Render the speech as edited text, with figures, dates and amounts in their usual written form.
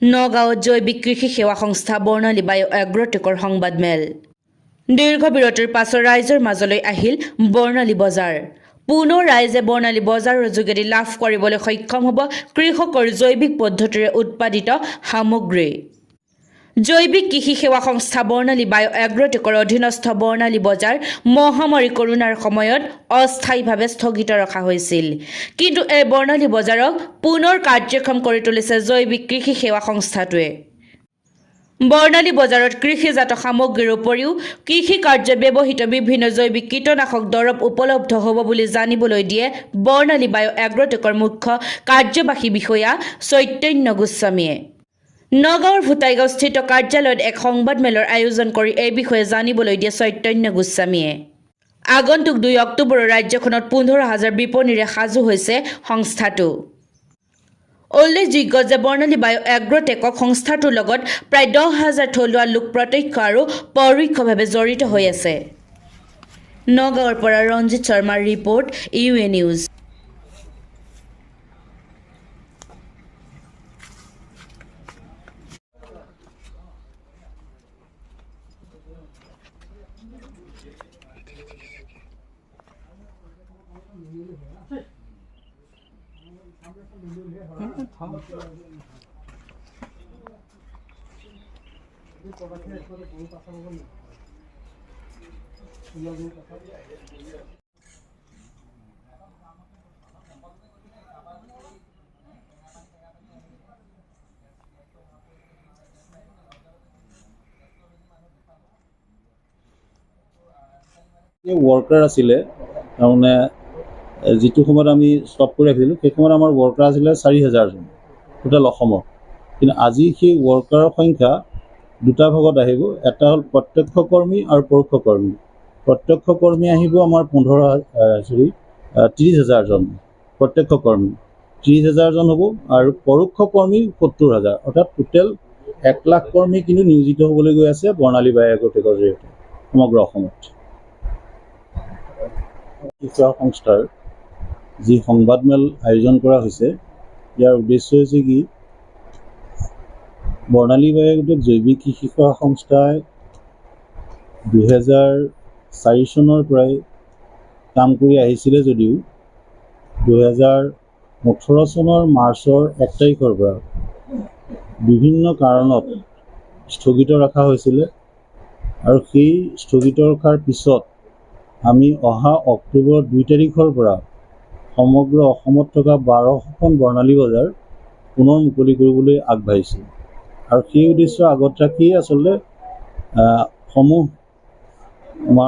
নগাঁৱত জৈৱিক কৃষি সেৱা সংস্থা বৰ্ণালী য়'এগ্ৰটেকৰ সংবাদমেল। দীৰ্ঘ বিৰতিৰ পাছত ৰাইজৰ মাজলৈ আহিল বৰ্ণালী বজাৰ। পুনৰ ৰাইজে বৰ্ণালী বজাৰৰ যোগেদি লাভ কৰিবলৈ সক্ষম হ'ব কৃষকৰ জৈৱিক পদ্ধতিৰে উৎপাদিত সামগ্ৰী। জৈৱিক কৃষি সেৱা সংস্থা বৰ্ণালী য়'এগ্ৰটেকৰ অধীনস্থ বৰ্ণালী বজাৰ মহামাৰী কৰোনাৰ সময়ত অস্থায়ীভাৱে স্থগিত ৰখা হৈছিল। কিন্তু এই বৰ্ণালী বজাৰক পুনৰ কাৰ্যক্ষম কৰি তুলিছে জৈৱিক কৃষি সেৱা সংস্থাটোৱে। বৰ্ণালী বজাৰত কৃষিজাত সামগ্ৰীৰ উপৰিও কৃষি কাৰ্যত ব্যৱহৃত বিভিন্ন জৈৱিক কীটনাশক দৰৱ উপলব্ধ হ'ব বুলি জানিবলৈ দিয়ে বৰ্ণালী য়'এগ্ৰটেকৰ মুখ্য কাৰ্যবাহী বিষয়া চৈতন্য গোস্বামীয়ে। নগাঁৱৰ ভূটাইগাঁওস্থিত কাৰ্যালয়ত এক সংবাদমেলৰ আয়োজন কৰি এই বিষয়ে জানিবলৈ দিয়ে চৈতন্য গোস্বামীয়ে। আগন্তুক 2 অক্টোবৰৰ ৰাজ্যখনত 15,000 বিপণীৰে সাজু হৈছে সংস্থাটো। উল্লেখযোগ্য যে বৰ্ণালী য়'এগ্ৰটেকক সংস্থাটোৰ লগত প্ৰায় 10,000 থলুৱা লোক প্ৰত্যক্ষ আৰু পৰোক্ষভাৱে জড়িত হৈ আছে। নগাঁৱৰ পৰা ৰঞ্জিত শৰ্মাৰ ৰিপৰ্ট, ইউএ নিউজ। ৱৰ্কাৰ আছিলে তাৰমানে যিটো সময়ত আমি ষ্টপ কৰি ৰাখিছিলোঁ সেই সময়ত আমাৰ ৱৰ্কাৰ আছিলে 4,000জন টোটেল অসমত। কিন্তু আজি সেই ৱৰ্কাৰৰ সংখ্যা দুটা ভাগত আহিব। এটা হ'ল প্ৰত্যক্ষ কৰ্মী আৰু পৰোক্ষ কৰ্মী। প্ৰত্যক্ষ কৰ্মী আহিব আমাৰ 30,000জন প্ৰত্যক্ষ কৰ্মী, 30,000জন হ'ব আৰু পৰোক্ষ কৰ্মী 70,000, অৰ্থাৎ টোটেল 1 লাখ কৰ্মী কিন্তু নিয়োজিত হ'বলৈ গৈ আছে বৰ্ণালী য়'এগ্ৰটেকৰ জৰিয়তে সমগ্ৰ অসমত। সেৱা সংস্থাৰ যি সংবাদমেল আয়োজন কৰা হৈছে, ইয়াৰ উদ্দেশ্য হৈছে কি, বৰ্ণালী য়'এগ্ৰটেক জৈৱিক কৃষি সেৱা সংস্থাই 2004 চনৰ পৰাই কাম কৰি আহিছিলে যদিও 2018 চনৰ মাৰ্চৰ 1 তাৰিখৰ পৰা বিভিন্ন কাৰণত স্থগিত ৰখা হৈছিলে আৰু সেই স্থগিত ৰখাৰ পিছত আমি অহা অক্টোবৰ 2 তাৰিখৰ পৰা সমগ্ৰ অসমত থকা 12খন বৰ্ণালী বজাৰ পুনৰ মুকলি কৰিবলৈ আগবাঢ়িছোঁ। আৰু সেই উদ্দেশ্য আগত ৰাখিয়ে আচলতে সমূহ আমাৰ